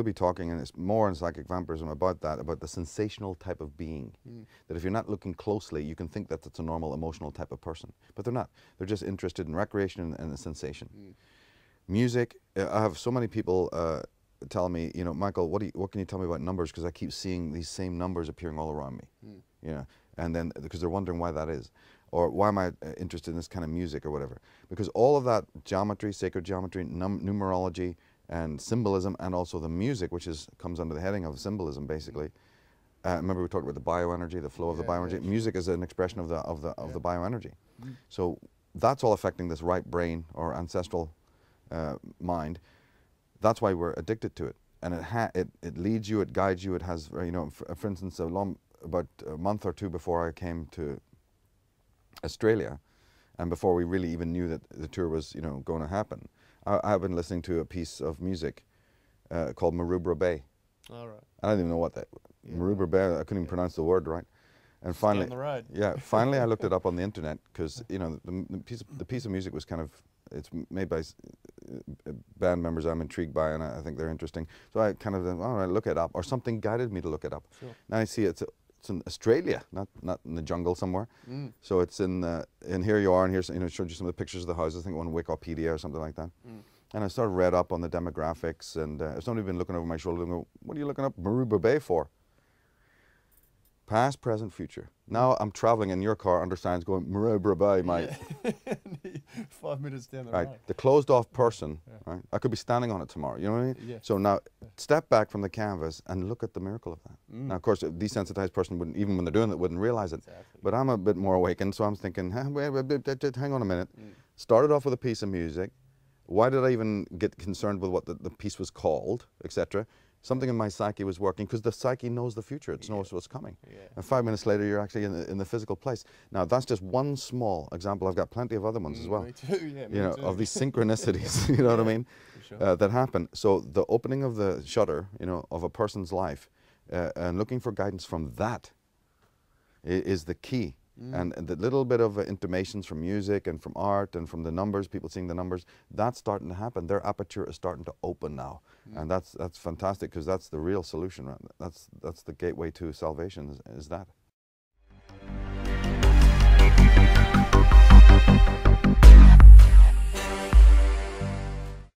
be talking, and it's more in psychic vampirism about that, about the sensational type of being. That if you're not looking closely, you can think that it's a normal emotional type of person, but they're not. They're just interested in recreation and the sensation. Music. I have so many people tell me, you know, Michael, what can you tell me about numbers? Because I keep seeing these same numbers appearing all around me. You know, and then because they're wondering why that is. Or why am I interested in this kind of music or whatever? Because all of that geometry, sacred geometry, numerology, and symbolism, and also the music, which comes under the heading of symbolism, basically. Remember we talked about the bioenergy, the flow of the bioenergy. Music is an expression of the bioenergy. So that's all affecting this right brain or ancestral mind. That's why we're addicted to it, and it leads you, it guides you. It has, you know, for instance, about a month or two before I came to Australia, and before we really even knew that the tour was, you know, going to happen, I've been listening to a piece of music called Maroubra Bay. All right. I don't even know what that Maroubra Bay. I couldn't even pronounce the word right. And finally, on the road. Yeah, finally I looked it up on the internet because, you know, the piece of music was kind of, it's made by band members I'm intrigued by, and I think they're interesting. So I kind of, all right, look it up, or something guided me to look it up. Sure. Now I see it's in Australia, not in the jungle somewhere. So it's in here you are, and here's, you know, showed you some of the pictures of the houses. I think on Wikipedia or something like that. And I sort of read up on the demographics, and somebody been looking over my shoulder and go, "What are you looking up Maroubra Bay for?" Past, present, future. Now I'm traveling in your car under signs going Maroubra Bay, mate. Yeah. 5 minutes down the right. road. The closed off person, right? I could be standing on it tomorrow, you know what I mean? Yeah. So now step back from the canvas and look at the miracle of that. Now, of course, a desensitized person wouldn't, even when they're doing it, wouldn't realize it. Exactly. But I'm a bit more awakened, so I'm thinking, hang on a minute. Started off with a piece of music. Why did I even get concerned with what the piece was called, etc.? Something in my psyche was working, because the psyche knows the future. It knows what's coming. And 5 minutes later, you're actually in the physical place. Now, that's just one small example. I've got plenty of other ones as well. Me too, yeah, you know, of these synchronicities, you know what I mean, sure. that happen. So the opening of the shutter, you know, of a person's life, and looking for guidance from that is the key. And the little bit of intimations from music and from art and from the numbers, people seeing the numbers, that's starting to happen. Their aperture is starting to open now. And that's fantastic, because that's the real solution. Right? That's the gateway to salvation, is that.